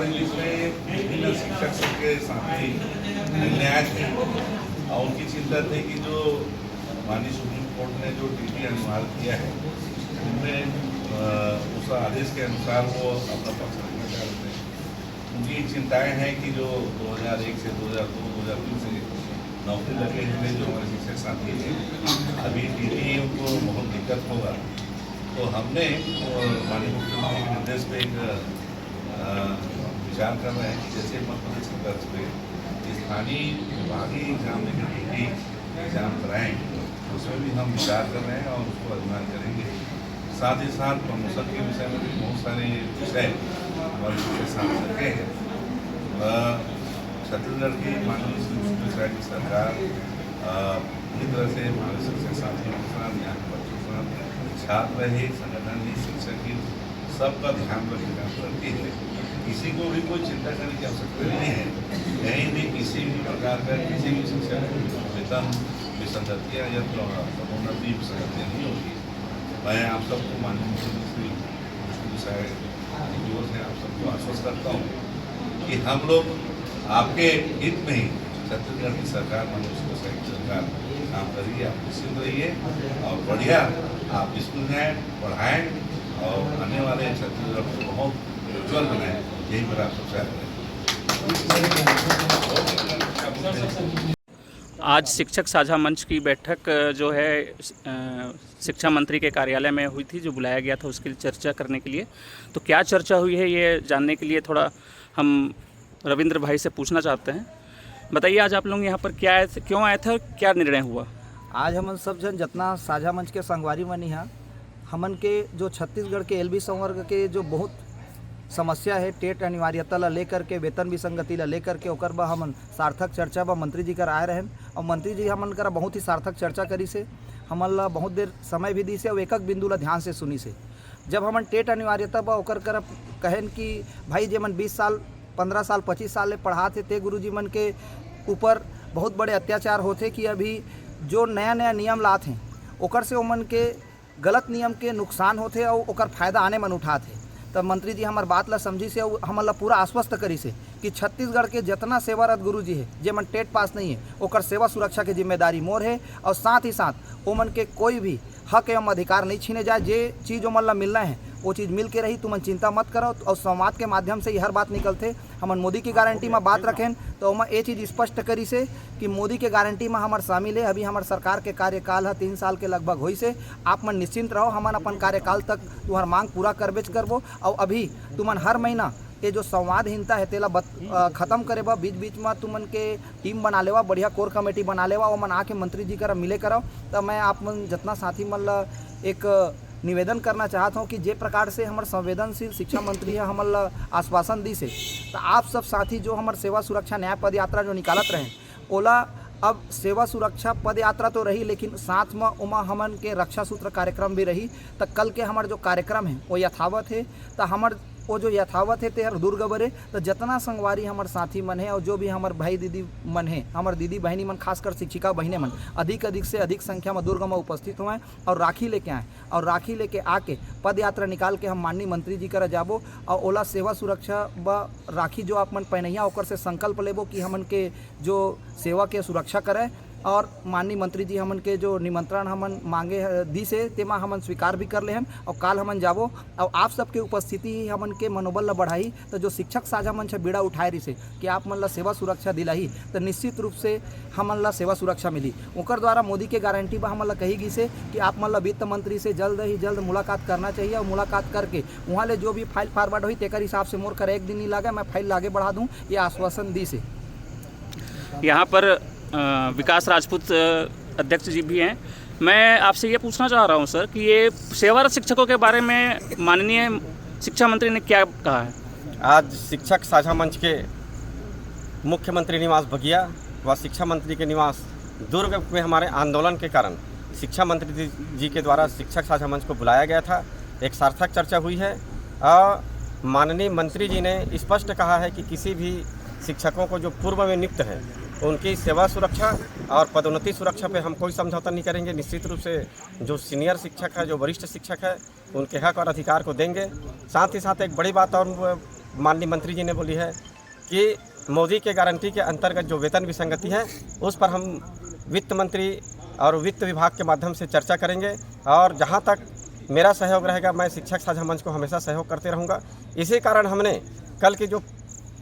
हमारे बीच में विभिन्न शिक्षक संघ के साथी मिलने आए थे और उनकी चिंता थी कि जो माननीय सुप्रीम कोर्ट ने जो टीटी अनिवार्य किया है उनमें उस आदेश के अनुसार वो अपना पक्ष रखना चाहते हैं। उनकी चिंताएं हैं कि जो 2001 से 2002 2003 से नौकरी लगे हुए जो हमारे शिक्षक साथी हैं अभी टीटी उनको बहुत दिक्कत होगा। तो हमने माननीय मुख्यमंत्री के निर्देश पे एक विचार कर रहे हैं कि जैसे मध्य प्रदेश की तर्ज पे स्थानीय विभागीय एग्जाम लेकर टीटी एग्जाम कराएँ उसमें भी हम विचार कर रहे हैं और उसको अनिवार्य करेंगे। साथ ही साथ प्रमोशन के विषय में भी बहुत सारे विषय हमारे शिक्षक साथ रखे हैं। छत्तीसगढ़ की माननीय सुप्रीम की सरकार पूरी तरह से हमारे शिक्षक साथियों के साथ यहाँ के बच्चों के साथ छात्र ही संगठन ही शिक्षक ही सबका ध्यान रखने का करती है। किसी को भी कोई चिंता करने की आवश्यकता नहीं है। कहीं भी किसी भी प्रकार का किसी भी शिक्षक वेतन विसंगतियाँ या पदोन्नति विसंगतियाँ नहीं होगी। मैं आप सबको माननीय मुख्यमंत्री की ओर से आप सबको आश्वस्त करता हूँ कि हम लोग आपके हित में ही छत्तीसगढ़ की सरकार मनुष्य सरकार काम करिए। आप निश्चिंत रहिए और बढ़िया आप स्कूल जाएँ पढ़ाएँ और आने वाले छत्तीसगढ़ को बहुत उज्ज्वल बनाएँ। यही मेरा आप सबसे आग्रह है। आज शिक्षक साझा मंच की बैठक जो है शिक्षा मंत्री के कार्यालय में हुई थी, जो बुलाया गया था उसके लिए चर्चा करने के लिए। तो क्या चर्चा हुई है ये जानने के लिए थोड़ा हम रविंद्र भाई से पूछना चाहते हैं। बताइए आज आप लोग यहाँ पर क्या आए थे, क्यों आए थे और क्या निर्णय हुआ? आज हमन सब जन जितना साझा मंच के संगवारी मनी है हमन के जो छत्तीसगढ़ के एलबी संवर्ग के जो बहुत समस्या है टेट अनिवार्यता ला लेकर के वेतन विसंगति ला लेकर के ओकर बा हमन सार्थक चर्चा बा मंत्री जी कर आए रहन और मंत्री जी हमन करा बहुत ही सार्थक चर्चा करी से हमन ला बहुत देर समय भी दी से और एक एक बिंदु ला ध्यान से सुनी से। जब हमन टेट अनिवार्यता बा ओकर कर कहन कि भाई जे मन 20 साल 15 साल 25 साल ले पढ़ाते ते गुरुजी मन के ऊपर बहुत बड़े अत्याचार होते कि अभी जो नया नया नियम लात हैं ओकर से ओमन के गलत नियम के नुकसान होते और ओकर फायदा आने मन उठाते। तब मंत्री जी हमार बात ला समझी से हमन ला पूरा आश्वस्त करी से कि छत्तीसगढ़ के जितना सेवारत गुरु जी है जे मन टेट पास नहीं है ओकर सेवा सुरक्षा की जिम्मेदारी मोर है और साथ ही साथ ओमन के कोई भी हक एवं अधिकार नहीं छीने जाए। जे चीज़ ओमन ला मिलना है वो चीज़ मिल के रही, तुमन चिंता मत करो। और संवाद के माध्यम से हर बात निकलते हमन मोदी की गारंटी में बात रखें तो हम ये चीज़ स्पष्ट करी से कि मोदी के गारंटी में हमार शामिल है। अभी हमार सरकार के कार्यकाल है 3 साल के लगभग हुई से आप मन निश्चिंत रहो, हमन अपन कार्यकाल तक तुम्हार मांग पूरा करबेच करबो। और अभी तुमन हर महीना ये जो संवादहीनता है तेला खत्म करे बा, बीच बीच में तुमन के टीम बना लेवा, बढ़िया कोर कमेटी बना लेवा और मन आके मंत्री जी करा मिले करो। तो मैं आप मन जितना साथी मन ला एक निवेदन करना चाहता हूँ कि जे प्रकार से हमारे संवेदनशील शिक्षा मंत्री है हमारे आश्वासन दी से तो आप सब साथी जो हमारे सेवा सुरक्षा न्याय पद यात्रा जो निकालत रहे ओला अब सेवा सुरक्षा पद यात्रा तो रही लेकिन साथ में उमा हमन के रक्षा सूत्र कार्यक्रम भी रही। तो कल के हमारे जो कार्यक्रम है वो यथावत है। तो हमार वो जो यथावत है तेहर दुर्ग बरे तो जितना संगवारी हमारे साथी मन है और जो भी हमारे भाई दीदी मन है हमारे दीदी बहनी मन खासकर शिक्षिका बहने मन अधिक से अधिक संख्या में दुर्ग में उपस्थित हुए और राखी लेके आए और राखी लेके आके पद यात्रा निकाल के हम माननीय मंत्री जी करा जाबो और ओला सेवा सुरक्षा व राखी जो आप मन पहनैया ओकर से संकल्प लेबो कि हमन के जो सेवा के सुरक्षा करे। और माननीय मंत्री जी हमन के जो निमंत्रण हमन मांगे दी से तेमा हमन स्वीकार भी कर ले हैं और काल हमन जाबो और आप सबके उपस्थिति ही हमन के मनोबल ला बढ़ाई। तो जो शिक्षक साझा मंच बीड़ा उठाए रही से कि आप मन ला सेवा सुरक्षा दिलाही तो निश्चित रूप से हमन ला सेवा सुरक्षा मिली। ओकर द्वारा मोदी के गारंटी बा हमन ला कही गई से कि आप मन ला वित्त मंत्री से जल्द ही जल्द मुलाकात करना चाहिए और मुलाकात करके वहाँ ले जो भी फाइल फॉरवर्ड हुई तेकर हिसाब से मोर कर 1 दिन नहीं लगा, मैं फाइल आगे बढ़ा दूँ ये आश्वासन दी से। यहाँ पर विकास राजपूत अध्यक्ष जी भी हैं। मैं आपसे ये पूछना चाह रहा हूँ सर कि ये सेवारत शिक्षकों के बारे में माननीय शिक्षा मंत्री ने क्या कहा है? आज शिक्षक साझा मंच के मुख्यमंत्री निवास बगिया व शिक्षा मंत्री के निवास दुर्ग में हमारे आंदोलन के कारण शिक्षा मंत्री जी के द्वारा शिक्षक साझा मंच को बुलाया गया था। एक सार्थक चर्चा हुई है और माननीय मंत्री जी ने स्पष्ट कहा है कि किसी भी शिक्षकों को जो पूर्व में नियुक्त हैं उनकी सेवा सुरक्षा और पदोन्नति सुरक्षा पे हम कोई समझौता नहीं करेंगे। निश्चित रूप से जो सीनियर शिक्षक है जो वरिष्ठ शिक्षक है उनके हक और अधिकार को देंगे। साथ ही साथ एक बड़ी बात और माननीय मंत्री जी ने बोली है कि मोदी के गारंटी के अंतर्गत जो वेतन विसंगति है उस पर हम वित्त मंत्री और वित्त विभाग के माध्यम से चर्चा करेंगे, और जहां तक मेरा सहयोग रहेगा मैं शिक्षक साझा मंच को हमेशा सहयोग करते रहूँगा। इसी कारण हमने कल की जो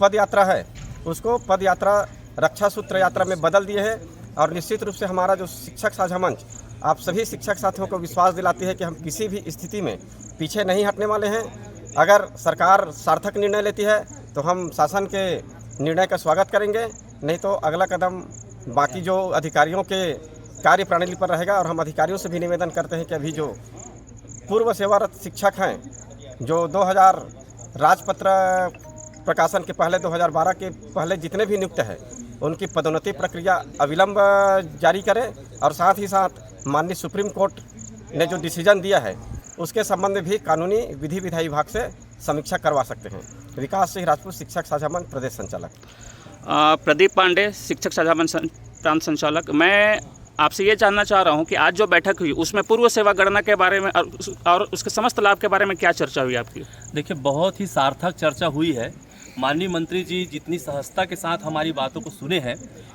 पद यात्रा है उसको पद यात्रा रक्षा सूत्र यात्रा में बदल दिए है, और निश्चित रूप से हमारा जो शिक्षक साझा मंच आप सभी शिक्षक साथियों को विश्वास दिलाती है कि हम किसी भी स्थिति में पीछे नहीं हटने वाले हैं। अगर सरकार सार्थक निर्णय लेती है तो हम शासन के निर्णय का स्वागत करेंगे, नहीं तो अगला कदम बाकी जो अधिकारियों के कार्य प्रणाली पर रहेगा। और हम अधिकारियों से भी निवेदन करते हैं कि अभी जो पूर्व सेवारत शिक्षक हैं जो 2000 राजपत्र प्रकाशन के पहले 2012 के पहले जितने भी नियुक्त हैं उनकी पदोन्नति प्रक्रिया अविलंब जारी करें, और साथ ही साथ माननीय सुप्रीम कोर्ट ने जो डिसीजन दिया है उसके संबंध में भी कानूनी विधि विधायी विभाग से समीक्षा करवा सकते हैं। विकास सिंह राजपूत, शिक्षक साझा मंच प्रदेश संचालक। प्रदीप पांडे, शिक्षक साझा मंच प्रांत संचालक। मैं आपसे ये जानना चाह रहा हूँ कि आज जो बैठक हुई उसमें पूर्व सेवा गणना के बारे में और उसके समस्त लाभ के बारे में क्या चर्चा हुई आपकी? देखिए, बहुत ही सार्थक चर्चा हुई है। माननीय मंत्री जी जितनी सहजता के साथ हमारी बातों को सुने हैं,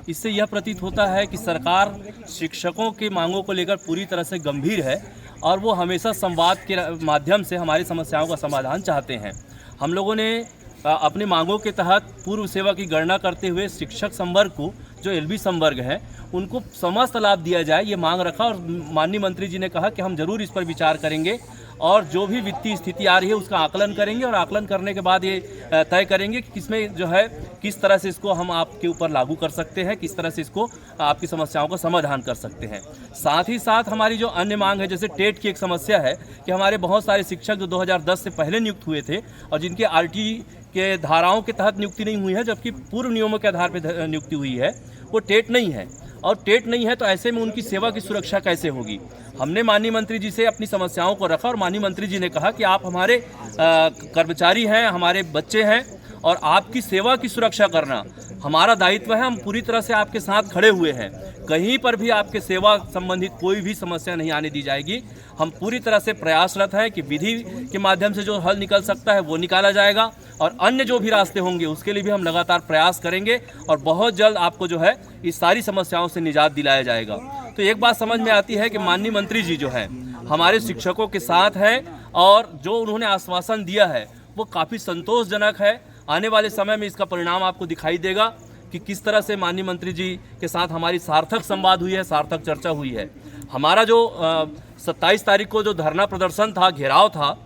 इससे यह प्रतीत होता है कि सरकार शिक्षकों की मांगों को लेकर पूरी तरह से गंभीर है और वो हमेशा संवाद के माध्यम से हमारी समस्याओं का समाधान चाहते हैं। हम लोगों ने अपनी मांगों के तहत पूर्व सेवा की गणना करते हुए शिक्षक संवर्ग को, जो एलबी संवर्ग है, उनको समस्त लाभ दिया जाए, ये मांग रखा। और माननीय मंत्री जी ने कहा कि हम जरूर इस पर विचार करेंगे और जो भी वित्तीय स्थिति आ रही है उसका आकलन करेंगे, और आकलन करने के बाद ये तय करेंगे कि किसमें जो है किस तरह से इसको हम आपके ऊपर लागू कर सकते हैं, किस तरह से इसको आपकी समस्याओं का समाधान कर सकते हैं। साथ ही साथ हमारी जो अन्य मांग है, जैसे टेट की एक समस्या है कि हमारे बहुत सारे शिक्षक जो 2010 से पहले नियुक्त हुए थे और जिनके आरटी के धाराओं के तहत नियुक्ति नहीं हुई है, जबकि पूर्व नियमों के आधार पर नियुक्ति हुई है, वो टेट नहीं है। और टेट नहीं है तो ऐसे में उनकी सेवा की सुरक्षा कैसे होगी? हमने माननीय मंत्री जी से अपनी समस्याओं को रखा और माननीय मंत्री जी ने कहा कि आप हमारे कर्मचारी हैं, हमारे बच्चे हैं, और आपकी सेवा की सुरक्षा करना हमारा दायित्व है। हम पूरी तरह से आपके साथ खड़े हुए हैं, कहीं पर भी आपके सेवा संबंधित कोई भी समस्या नहीं आने दी जाएगी। हम पूरी तरह से प्रयासरत हैं कि विधि के माध्यम से जो हल निकल सकता है वो निकाला जाएगा, और अन्य जो भी रास्ते होंगे उसके लिए भी हम लगातार प्रयास करेंगे, और बहुत जल्द आपको जो है इस सारी समस्याओं से निजात दिलाया जाएगा। तो एक बात समझ में आती है कि माननीय मंत्री जी जो है हमारे शिक्षकों के साथ हैं, और जो उन्होंने आश्वासन दिया है वो काफ़ी संतोषजनक है। आने वाले समय में इसका परिणाम आपको दिखाई देगा कि किस तरह से माननीय मंत्री जी के साथ हमारी सार्थक संवाद हुई है, सार्थक चर्चा हुई है। हमारा जो 27 तारीख को जो धरना प्रदर्शन था, घेराव था,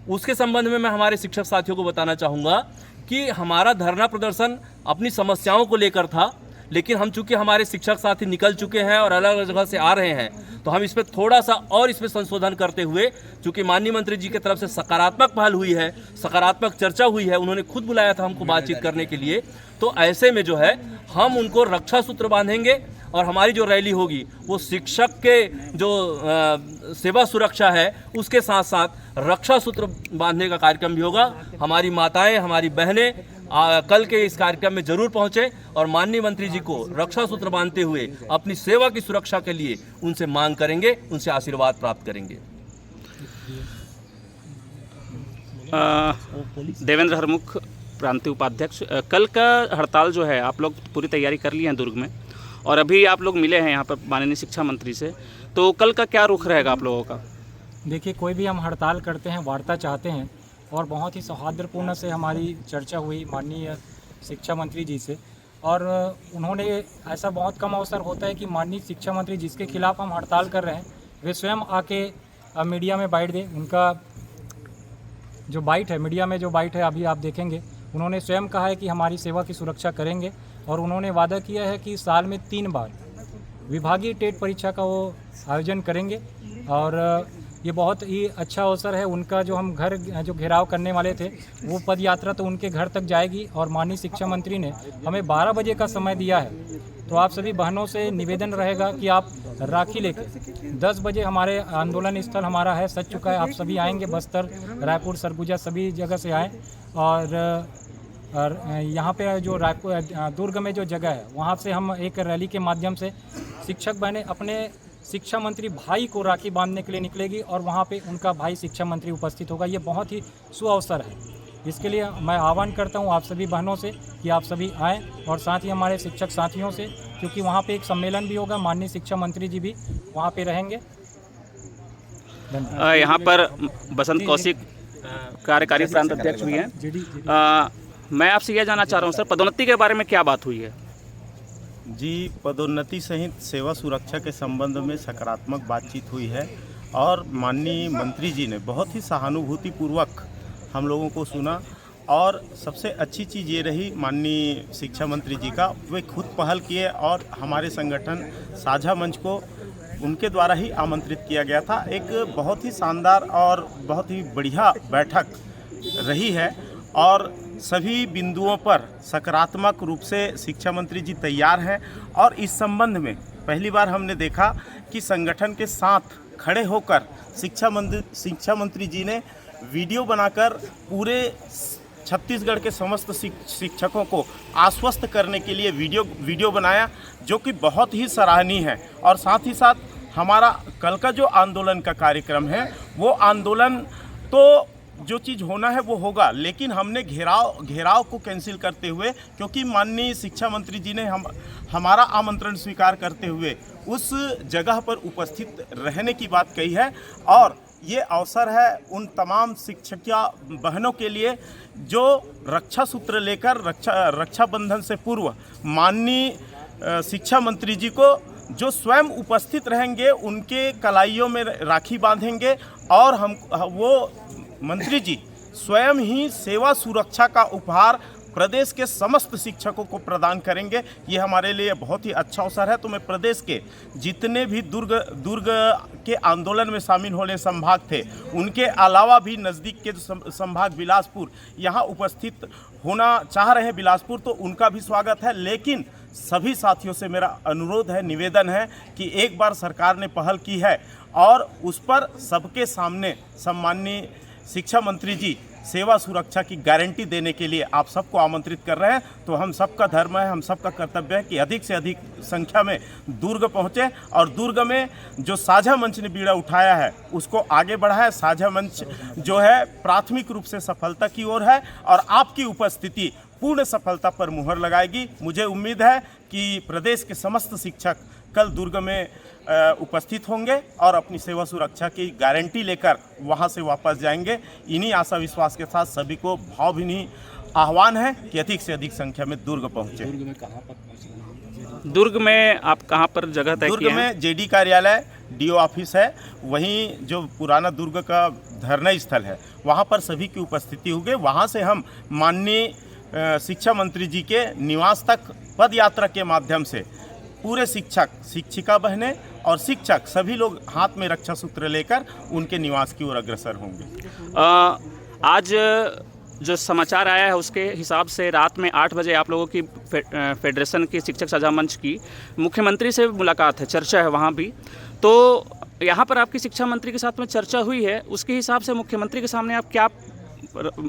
उसके संबंध में मैं हमारे शिक्षक साथियों को बताना चाहूँगा कि हमारा धरना प्रदर्शन अपनी समस्याओं को लेकर था, लेकिन हम चूँकि हमारे शिक्षक साथी निकल चुके हैं और अलग अलग जगह से आ रहे हैं, तो हम इस पर थोड़ा सा और इसमें संशोधन करते हुए, चूँकि माननीय मंत्री जी की तरफ से सकारात्मक पहल हुई है, सकारात्मक चर्चा हुई है, उन्होंने खुद बुलाया था हमको बातचीत करने के लिए, तो ऐसे में जो है हम उनको रक्षा सूत्र बांधेंगे, और हमारी जो रैली होगी वो शिक्षक के जो सेवा सुरक्षा है उसके साथ साथ रक्षा सूत्र बांधने का कार्यक्रम भी होगा। हमारी माताएं, हमारी बहनें कल के इस कार्यक्रम में जरूर पहुंचे और माननीय मंत्री जी को रक्षा सूत्र बांधते हुए अपनी सेवा की सुरक्षा के लिए उनसे मांग करेंगे, उनसे आशीर्वाद प्राप्त करेंगे। देवेंद्र हरमुख, प्रांतीय उपाध्यक्ष। कल का हड़ताल जो है आप लोग पूरी तैयारी कर लिए हैं दुर्ग में, और अभी आप लोग मिले हैं यहाँ पर माननीय शिक्षा मंत्री से, तो कल का क्या रुख रहेगा आप लोगों का? देखिए, कोई भी हम हड़ताल करते हैं, वार्ता चाहते हैं, और बहुत ही सौहार्दपूर्ण से हमारी चर्चा हुई माननीय शिक्षा मंत्री जी से, और उन्होंने, ऐसा बहुत कम अवसर होता है कि माननीय शिक्षा मंत्री जिसके खिलाफ हम हड़ताल कर रहे हैं वे स्वयं आके मीडिया में बाइट दें। उनका जो बाइट है, मीडिया में जो बाइट है अभी आप देखेंगे, उन्होंने स्वयं कहा है कि हमारी सेवा की सुरक्षा करेंगे, और उन्होंने वादा किया है कि साल में 3 बार विभागीय टेट परीक्षा का वो आयोजन करेंगे। और ये बहुत ही अच्छा अवसर है उनका। जो हम घर जो घेराव करने वाले थे वो पद यात्रा तो उनके घर तक जाएगी, और माननीय शिक्षा मंत्री ने हमें 12 बजे का समय दिया है। तो आप सभी बहनों से निवेदन रहेगा कि आप राखी लेके 10 बजे हमारे आंदोलन स्थल हमारा है, सज चुका है, आप सभी आएंगे, बस्तर, रायपुर, सरगुजा सभी जगह से आएँ। और यहाँ पे जो रायपुर दुर्ग में जो जगह है वहाँ से हम एक रैली के माध्यम से शिक्षक बहनें अपने शिक्षा मंत्री भाई को राखी बांधने के लिए निकलेगी, और वहाँ पे उनका भाई शिक्षा मंत्री उपस्थित होगा। ये बहुत ही सुअवसर है। इसके लिए मैं आह्वान करता हूँ आप सभी बहनों से कि आप सभी आएँ और साथ ही हमारे शिक्षक साथियों से, क्योंकि वहाँ पे एक सम्मेलन भी होगा, माननीय शिक्षा मंत्री जी भी वहाँ पे रहेंगे। यहाँ पर बसंत कौशिक कार्यकारी प्रांत अध्यक्ष भी हैं। मैं आपसे यह जानना चाह रहा हूँ सर, पदोन्नति के बारे में क्या बात हुई है? जी, पदोन्नति सहित सेवा सुरक्षा के संबंध में सकारात्मक बातचीत हुई है और माननीय मंत्री जी ने बहुत ही सहानुभूतिपूर्वक हम लोगों को सुना। और सबसे अच्छी चीज़ ये रही माननीय शिक्षा मंत्री जी का, वे खुद पहल किए और हमारे संगठन साझा मंच को उनके द्वारा ही आमंत्रित किया गया था। एक बहुत ही शानदार और बहुत ही बढ़िया बैठक रही है और सभी बिंदुओं पर सकारात्मक रूप से शिक्षा मंत्री जी तैयार हैं। और इस संबंध में पहली बार हमने देखा कि संगठन के साथ खड़े होकर शिक्षा मंत्री जी ने वीडियो बनाकर पूरे छत्तीसगढ़ के समस्त शिक्षकों को आश्वस्त करने के लिए वीडियो बनाया, जो कि बहुत ही सराहनीय है। और साथ ही साथ हमारा कल का जो आंदोलन का कार्यक्रम है, वो आंदोलन तो जो चीज़ होना है वो होगा, लेकिन हमने घेराव को कैंसिल करते हुए, क्योंकि माननीय शिक्षा मंत्री जी ने हमारा आमंत्रण स्वीकार करते हुए उस जगह पर उपस्थित रहने की बात कही है। और ये अवसर है उन तमाम शिक्षिका बहनों के लिए जो रक्षा सूत्र लेकर रक्षाबंधन से पूर्व माननीय शिक्षा मंत्री जी को जो स्वयं उपस्थित रहेंगे, उनके कलाइयों में राखी बांधेंगे और वो मंत्री जी स्वयं ही सेवा सुरक्षा का उपहार प्रदेश के समस्त शिक्षकों को प्रदान करेंगे। ये हमारे लिए बहुत ही अच्छा अवसर है। तो मैं प्रदेश के जितने भी दुर्ग के आंदोलन में शामिल होने संभाग थे, उनके अलावा भी नज़दीक के संभाग बिलासपुर यहाँ उपस्थित होना चाह रहे हैं बिलासपुर, तो उनका भी स्वागत है। लेकिन सभी साथियों से मेरा अनुरोध है, निवेदन है कि एक बार सरकार ने पहल की है और उस पर सबके सामने सम्माननीय शिक्षा मंत्री जी सेवा सुरक्षा की गारंटी देने के लिए आप सबको आमंत्रित कर रहे हैं। तो हम सबका धर्म है, हम सबका कर्तव्य है कि अधिक से अधिक संख्या में दुर्ग पहुँचे और दुर्ग में जो साझा मंच ने बीड़ा उठाया है उसको आगे बढ़ाए। साझा मंच जो है प्राथमिक रूप से सफलता की ओर है और आपकी उपस्थिति पूर्ण सफलता पर मुहर लगाएगी। मुझे उम्मीद है कि प्रदेश के समस्त शिक्षक कल दुर्ग में उपस्थित होंगे और अपनी सेवा सुरक्षा की गारंटी लेकर वहां से वापस जाएंगे। इन्हीं आशा विश्वास के साथ सभी को भावभीनी आह्वान है कि अधिक से अधिक संख्या में दुर्ग पहुंचे। दुर्ग में आप कहां पर जगह तय दुर्ग में जेडी कार्यालय, डीओ ऑफिस है, वहीं जो पुराना दुर्ग का धरना स्थल है वहां पर सभी की उपस्थिति होगी। वहां से हम माननीय शिक्षा मंत्री जी के निवास तक पद यात्रा के माध्यम से पूरे शिक्षक, शिक्षिका बहनें और शिक्षक सभी लोग हाथ में रक्षा सूत्र लेकर उनके निवास की ओर अग्रसर होंगे। आज जो समाचार आया है उसके हिसाब से रात में 8 बजे आप लोगों की फेडरेशन की शिक्षक साझा मंच की मुख्यमंत्री से मुलाकात है, चर्चा है वहाँ भी। तो यहाँ पर आपकी शिक्षा मंत्री के साथ में चर्चा हुई है, उसके हिसाब से मुख्यमंत्री के सामने आप क्या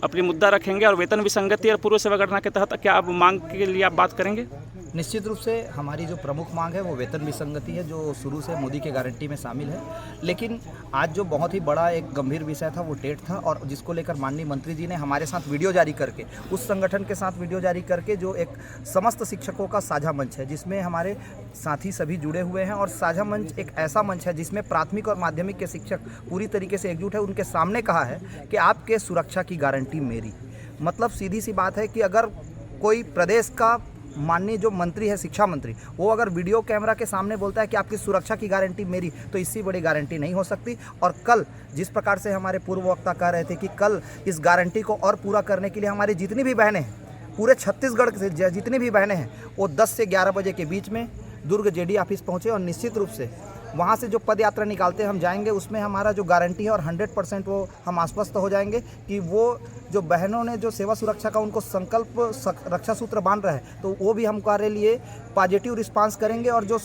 अपनी मुद्दा रखेंगे और वेतन विसंगति और पूर्व सेवा गणना के तहत क्या आप मांग के लिए आप बात करेंगे? निश्चित रूप से हमारी जो प्रमुख मांग है वो वेतन विसंगति है, जो शुरू से मोदी के गारंटी में शामिल है। लेकिन आज जो बहुत ही बड़ा एक गंभीर विषय था वो टेट था, और जिसको लेकर माननीय मंत्री जी ने हमारे साथ वीडियो जारी करके, उस संगठन के साथ वीडियो जारी करके जो एक समस्त शिक्षकों का साझा मंच है जिसमें हमारे साथी सभी जुड़े हुए हैं, और साझा मंच एक ऐसा मंच है जिसमें प्राथमिक और माध्यमिक के शिक्षक पूरी तरीके से एकजुट है। उनके सामने कहा है कि आपके सुरक्षा की गारंटी मेरी। मतलब सीधी सी बात है कि अगर कोई प्रदेश का माननीय जो मंत्री है, शिक्षा मंत्री, वो अगर वीडियो कैमरा के सामने बोलता है कि आपकी सुरक्षा की गारंटी मेरी, तो इससे बड़ी गारंटी नहीं हो सकती। और कल जिस प्रकार से हमारे पूर्व वक्ता कह रहे थे कि कल इस गारंटी को और पूरा करने के लिए हमारी जितनी भी बहनें हैं, पूरे छत्तीसगढ़ से जितनी भी बहनें हैं, वो 10 से 11 बजे के बीच में दुर्ग जेडी ऑफिस पहुँचे और निश्चित रूप से वहाँ से जो पद यात्रा निकालते हम जाएंगे उसमें हमारा जो गारंटी है और 100% वो हम आश्वस्त हो जाएंगे कि वो जो बहनों ने जो सेवा सुरक्षा का उनको संकल्प रक्षा सूत्र बांध रहा है, तो वो भी हम हमारे लिए पॉजिटिव रिस्पांस करेंगे और जो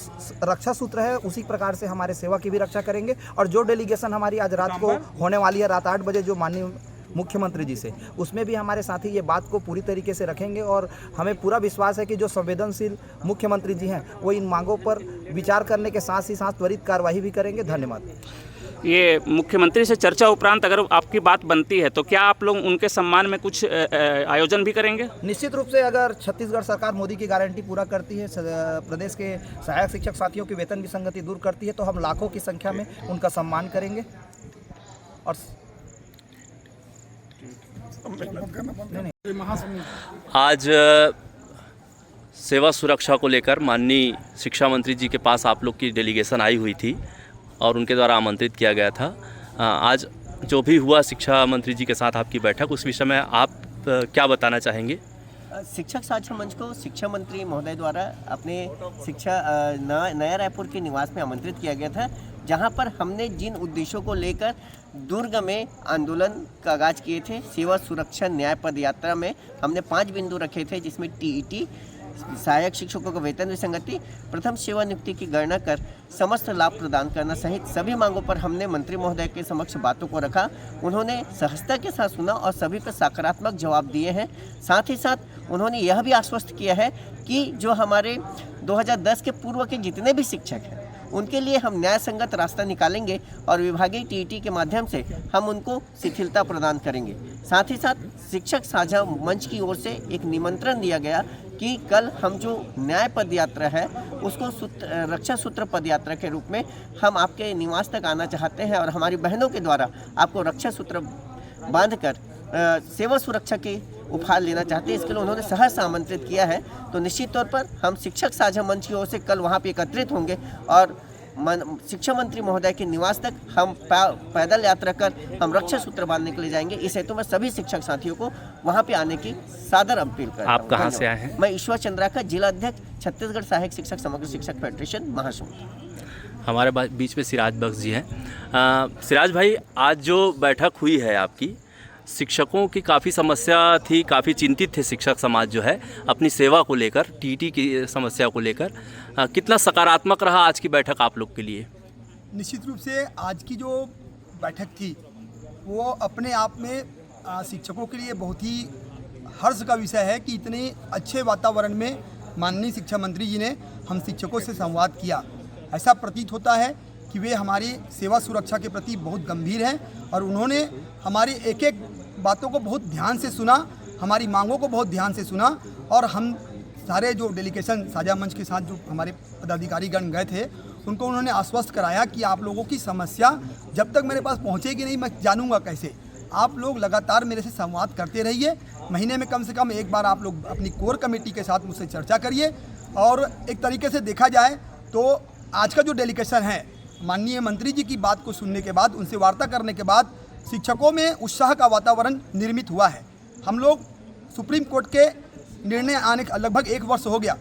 रक्षा सूत्र है उसी प्रकार से हमारे सेवा की भी रक्षा करेंगे। और जो डेलीगेशन हमारी आज रात को होने वाली है, रात 8 बजे, जो माननीय मुख्यमंत्री जी से, उसमें भी हमारे साथी ये बात को पूरी तरीके से रखेंगे। और हमें पूरा विश्वास है कि जो संवेदनशील मुख्यमंत्री जी हैं वो इन मांगों पर विचार करने के साथ ही साथ त्वरित कार्रवाई भी करेंगे। धन्यवाद। ये मुख्यमंत्री से चर्चा उपरांत अगर आपकी बात बनती है तो क्या आप लोग उनके सम्मान में कुछ आयोजन भी करेंगे? निश्चित रूप से अगर छत्तीसगढ़ सरकार मोदी की गारंटी पूरा करती है, प्रदेश के सहायक शिक्षक साथियों की वेतन विसंगति दूर करती है, तो हम लाखों की संख्या में उनका सम्मान करेंगे। और आज सेवा सुरक्षा को लेकर माननीय शिक्षा मंत्री जी के पास आप लोग की डेलीगेशन आई हुई थी और उनके द्वारा आमंत्रित किया गया था। आज जो भी हुआ शिक्षा मंत्री जी के साथ आपकी बैठक, उस विषय में आप क्या बताना चाहेंगे? शिक्षक साझा मंच को शिक्षा मंत्री महोदय द्वारा अपने नया रायपुर के निवास में आमंत्रित किया गया था, जहां पर हमने जिन उद्देश्यों को लेकर दुर्ग में आंदोलन का आगाज किए थे, सेवा सुरक्षा न्याय पद यात्रा में हमने 5 बिंदु रखे थे, जिसमें टीईटी, सहायक शिक्षकों को वेतन विसंगति, प्रथम सेवा नियुक्ति की गणना कर समस्त लाभ प्रदान करना सहित सभी मांगों पर हमने मंत्री महोदय के समक्ष बातों को रखा। उन्होंने सहजता के साथ सुना और सभी पर सकारात्मक जवाब दिए हैं। साथ ही साथ उन्होंने यह भी आश्वस्त किया है कि जो हमारे 2010 के पूर्व के जितने भी शिक्षक हैं उनके लिए हम न्याय संगत रास्ता निकालेंगे और विभागीय टीईटी के माध्यम से हम उनको शिथिलता प्रदान करेंगे। साथ ही साथ शिक्षक साझा मंच की ओर से एक निमंत्रण दिया गया कि कल हम जो न्याय पद यात्रा है उसको रक्षा सूत्र पद यात्रा के रूप में हम आपके निवास तक आना चाहते हैं और हमारी बहनों के द्वारा आपको रक्षा सूत्र बांधकर सेवा सुरक्षा के उपहार लेना चाहते हैं। इसके लिए उन्होंने सहर्ष आमंत्रित किया है। तो निश्चित तौर पर हम शिक्षक साझा मंच की ओर से कल वहाँ पे एकत्रित होंगे और शिक्षा मंत्री महोदय के निवास तक हम पैदल यात्रा कर हम रक्षा सूत्र बांधने के लिए जाएंगे। इस हेतु में सभी शिक्षक साथियों को वहाँ पे आने की सादर अपील करता हूं। आप कहाँ से आए हैं? मैं ईश्वर चंद्राकर, जिला अध्यक्ष, छत्तीसगढ़ सहायक शिक्षक समग्र शिक्षक फेडरेशन महासमुंद। हमारे बीच में सिराज बख्श जी हैं। सिराज भाई, आज जो बैठक हुई है आपकी, शिक्षकों की काफ़ी समस्या थी, काफ़ी चिंतित थे शिक्षक समाज जो है अपनी सेवा को लेकर, टीटी की समस्या को लेकर। कितना सकारात्मक रहा आज की बैठक आप लोग के लिए? निश्चित रूप से आज की जो बैठक थी वो अपने आप में शिक्षकों के लिए बहुत ही हर्ष का विषय है कि इतने अच्छे वातावरण में माननीय शिक्षा मंत्री जी ने हम शिक्षकों से संवाद किया। ऐसा प्रतीत होता है कि वे हमारी सेवा सुरक्षा के प्रति बहुत गंभीर हैं और उन्होंने हमारी एक एक बातों को बहुत ध्यान से सुना, हमारी मांगों को बहुत ध्यान से सुना। और हम सारे जो डेलीगेशन साझा मंच के साथ जो हमारे पदाधिकारीगण गए थे उनको उन्होंने आश्वस्त कराया कि आप लोगों की समस्या जब तक मेरे पास पहुंचेगी नहीं, मैं जानूंगा कैसे। आप लोग लगातार मेरे से संवाद करते रहिए, महीने में कम से कम एक बार आप लोग अपनी कोर कमेटी के साथ मुझसे चर्चा करिए। और एक तरीके से देखा जाए तो आज का जो डेलीगेशन है, माननीय मंत्री जी की बात को सुनने के बाद, उनसे वार्ता करने के बाद शिक्षकों में उत्साह का वातावरण निर्मित हुआ है। हम लोग सुप्रीम कोर्ट के निर्णय आने का लगभग 1 वर्ष हो गया।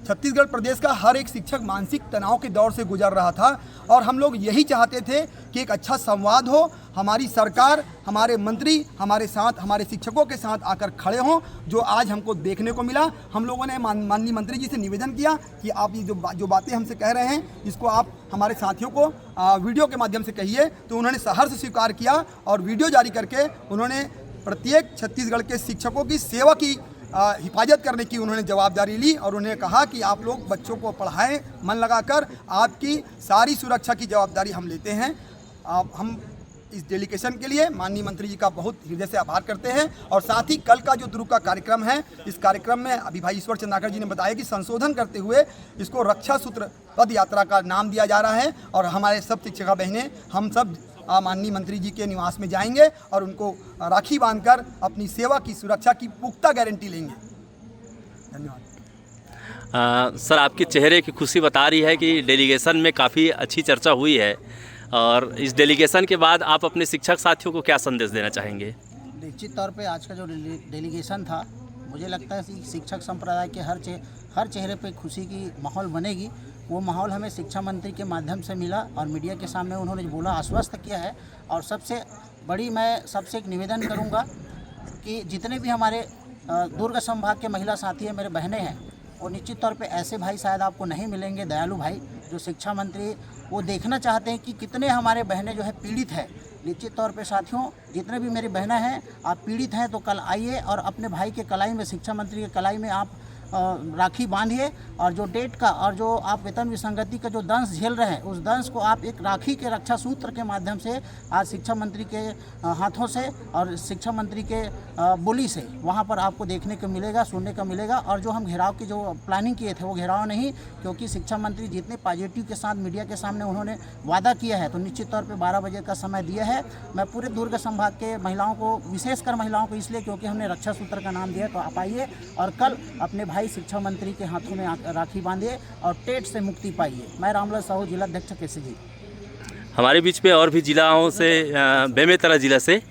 छत्तीसगढ़ प्रदेश का हर एक शिक्षक मानसिक तनाव के दौर से गुजर रहा था और हम लोग यही चाहते थे कि एक अच्छा संवाद हो, हमारी सरकार, हमारे मंत्री हमारे साथ, हमारे शिक्षकों के साथ आकर खड़े हों, जो आज हमको देखने को मिला। हम लोगों ने माननीय मंत्री जी से निवेदन किया कि आप ये जो बातें हमसे कह रहे हैं इसको आप हमारे साथियों को वीडियो के माध्यम से कहिए। तो उन्होंने सहर्ष स्वीकार किया और वीडियो जारी करके उन्होंने प्रत्येक छत्तीसगढ़ के शिक्षकों की सेवा की हिफाजत करने की उन्होंने जवाबदारी ली और उन्हें कहा कि आप लोग बच्चों को पढ़ाएं मन लगाकर, आपकी सारी सुरक्षा की जवाबदारी हम लेते हैं। हम इस डेलीगेशन के लिए माननीय मंत्री जी का बहुत हृदय से आभार करते हैं। और साथ ही कल का जो दुर्ग का कार्यक्रम है, इस कार्यक्रम में अभी भाई ईश्वर चंद्राकर जी ने बताया कि संशोधन करते हुए इसको रक्षा सूत्र पद यात्रा का नाम दिया जा रहा है और हमारे सब शिक्षिका बहनें, हम सब माननीय मंत्री जी के निवास में जाएंगे और उनको राखी बांधकर अपनी सेवा की सुरक्षा की पुख्ता गारंटी लेंगे। धन्यवाद। सर, आपके चेहरे की खुशी बता रही है कि डेलीगेशन में काफ़ी अच्छी चर्चा हुई है और इस डेलीगेशन के बाद आप अपने शिक्षक साथियों को क्या संदेश देना चाहेंगे? निश्चित तौर पे आज का जो डेलीगेशन था, मुझे लगता है कि शिक्षक संप्रदाय के हर चेहरे पे खुशी की माहौल बनेगी। वो माहौल हमें शिक्षा मंत्री के माध्यम से मिला और मीडिया के सामने उन्होंने बोला, आश्वस्त किया है। और सबसे बड़ी मैं सबसे एक निवेदन करूंगा कि जितने भी हमारे दुर्ग संभाग के महिला साथी हैं, मेरे बहनें हैं, और निश्चित तौर पे ऐसे भाई शायद आपको नहीं मिलेंगे, दयालु भाई, जो शिक्षा मंत्री वो देखना चाहते हैं कि कितने हमारे बहनें जो है पीड़ित है। निश्चित तौर पे साथियों, जितने भी मेरी बहनें हैं, आप पीड़ित हैं तो कल आइए और अपने भाई के कलाई में, शिक्षा मंत्री के कलाई में आप राखी बांधिए और जो डेट का और जो आप वेतन विसंगति का जो दंश झेल रहे हैं उस दंश को आप एक राखी के रक्षा सूत्र के माध्यम से आज शिक्षा मंत्री के हाथों से और शिक्षा मंत्री के बोली से वहाँ पर आपको देखने को मिलेगा, सुनने को मिलेगा। और जो हम घेराव की जो प्लानिंग किए थे वो घेराव नहीं, क्योंकि शिक्षा मंत्री जितने पॉजिटिव के साथ मीडिया के सामने उन्होंने वादा किया है तो निश्चित तौर पे 12 बजे का समय दिया है। मैं पूरे दुर्ग संभाग के महिलाओं को, विशेषकर महिलाओं को इसलिए क्योंकि हमने रक्षा सूत्र का नाम दिया है, तो आप आइए और कल अपने भाई शिक्षा मंत्री के हाथों में राखी बांधिए और टेट से मुक्ति पाइए। मैं रामलाल साहू, जिला अध्यक्ष केसीजी। हमारे बीच में और भी जिलाओं से बेमेतरा जिला से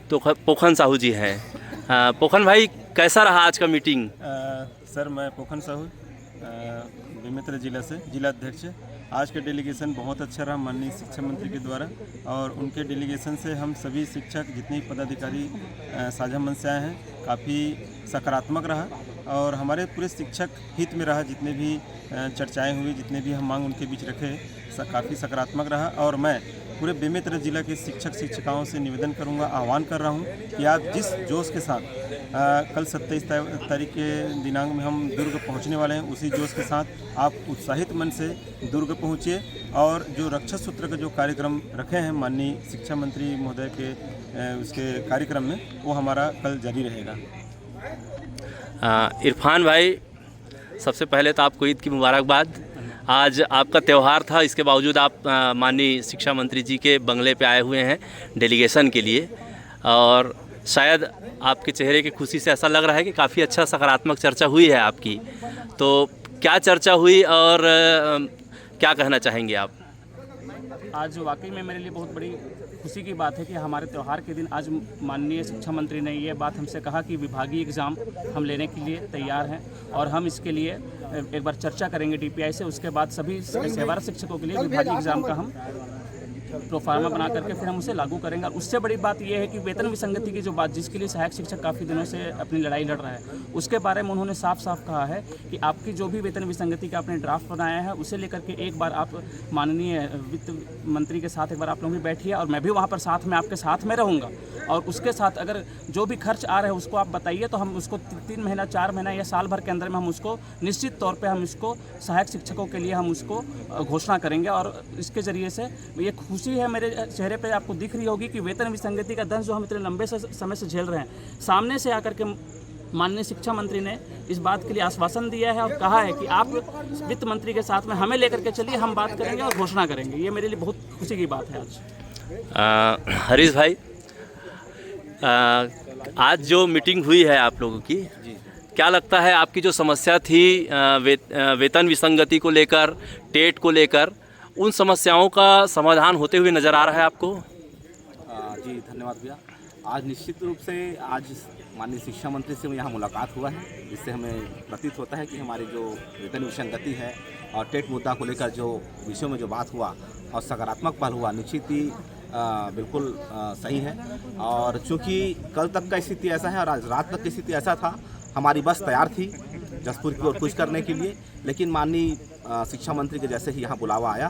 तो पोखन साहू जी हैं। पोखन भाई, कैसा रहा आज का मीटिंग? सर, मैं पोखन साहू बेमेतरा जिला से जिला अध्यक्ष। आज का डेलीगेशन बहुत अच्छा रहा माननीय शिक्षा मंत्री के द्वारा, और उनके डेलीगेशन से हम सभी शिक्षक जितने पदाधिकारी साझा मंच से आए हैं काफ़ी सकारात्मक रहा और हमारे पूरे शिक्षक हित में रहा। जितने भी चर्चाएं हुई, जितने भी हम मांग उनके बीच रखे, काफ़ी सकारात्मक रहा। और मैं पूरे बेमेतरा जिला के शिक्षक शिक्षिकाओं से निवेदन करूंगा, आह्वान कर रहा हूं कि आप जिस जोश के साथ कल 27 तारीख के दिनांक में हम दुर्ग पहुंचने वाले हैं, उसी जोश के साथ आप उत्साहित मन से दुर्ग पहुंचिए और जो रक्षा सूत्र का जो कार्यक्रम रखे हैं माननीय शिक्षा मंत्री महोदय के उसके कार्यक्रम में, वो हमारा कल जारी रहेगा। इरफान भाई, सबसे पहले तो आपको ईद की मुबारकबाद। आज आपका त्यौहार था, इसके बावजूद आप माननीय शिक्षा मंत्री जी के बंगले पे आए हुए हैं डेलीगेशन के लिए, और शायद आपके चेहरे की खुशी से ऐसा लग रहा है कि काफ़ी अच्छा सकारात्मक चर्चा हुई है आपकी। तो क्या चर्चा हुई और क्या कहना चाहेंगे आप? आज वाकई में मेरे लिए बहुत बड़ी खुशी की बात है कि हमारे त्यौहार के दिन आज माननीय शिक्षा मंत्री ने ये बात हमसे कहा कि विभागीय एग्ज़ाम हम लेने के लिए तैयार हैं और हम इसके लिए एक बार चर्चा करेंगे DPI से। उसके बाद सभी सेवारत शिक्षकों के लिए विभागीय एग्ज़ाम का हम प्रोफार्मा बना करके फिर हम उसे लागू करेंगे। और उससे बड़ी बात यह है कि वेतन विसंगति की जो बात, जिसके लिए सहायक शिक्षक काफ़ी दिनों से अपनी लड़ाई लड़ रहा है, उसके बारे में उन्होंने साफ साफ कहा है कि आपकी जो भी वेतन विसंगति का आपने ड्राफ्ट बनाया है उसे लेकर के एक बार आप माननीय वित्त मंत्री के साथ एक बार आप लोग भी बैठिए, और मैं भी वहाँ पर साथ में आपके साथ में रहूँगा। और उसके साथ अगर जो भी खर्च आ रहे हैं उसको आप बताइए, तो हम उसको 3 महीना 4 महीना या साल भर के अंदर में हम उसको निश्चित तौर पे हम इसको सहायक शिक्षकों के लिए हम उसको घोषणा करेंगे। और इसके ज़रिए से ये खुशी है मेरे चेहरे पे, आपको दिख रही होगी कि वेतन विसंगति का दंश जो हम इतने लंबे समय से झेल रहे हैं, सामने से आकर के माननीय शिक्षा मंत्री ने इस बात के लिए आश्वासन दिया है और कहा है कि आप वित्त मंत्री के साथ में हमें लेकर के चलिए, हम बात करेंगे और घोषणा करेंगे। ये मेरे लिए बहुत खुशी की बात है आज। हरीश भाई, आज जो मीटिंग हुई है आप लोगों की, क्या लगता है आपकी जो समस्या थी वेतन विसंगति को लेकर, टेट को लेकर, उन समस्याओं का समाधान होते हुए नज़र आ रहा है आपको? जी धन्यवाद भैया। आज निश्चित रूप से आज माननीय शिक्षा मंत्री से यहाँ मुलाकात हुआ है, जिससे हमें प्रतीत होता है कि हमारी जो वेतन विसंगति है और टेट मुद्दा को लेकर जो विषयों में जो बात हुआ और सकारात्मक पहल हुआ, निश्चित ही बिल्कुल सही है। और चूँकि कल तक का स्थिति ऐसा है और आज रात तक की स्थिति ऐसा था, हमारी बस तैयार थी जसपुर की ओर कुछ करने के लिए, लेकिन माननीय शिक्षा मंत्री के जैसे ही यहाँ बुलावा आया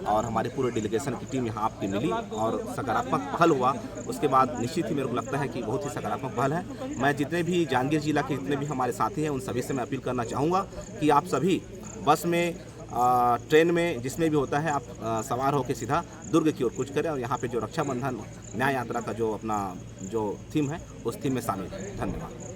और हमारे पूरे डेलीगेशन की टीम यहाँ आपकी मिली और सकारात्मक पहल हुआ, उसके बाद निश्चित ही मेरे को लगता है कि बहुत ही सकारात्मक पहल है। मैं जितने भी जांजगीर जिला के जितने भी हमारे साथी हैं उन सभी से मैं अपील करना चाहूँगा कि आप सभी बस में, ट्रेन में, जिसमें भी होता है, आप सवार होकर सीधा दुर्ग की ओर कुछ करें और यहाँ पे जो रक्षाबंधन न्याय यात्रा का जो अपना जो थीम है उस थीम में शामिल है। धन्यवाद।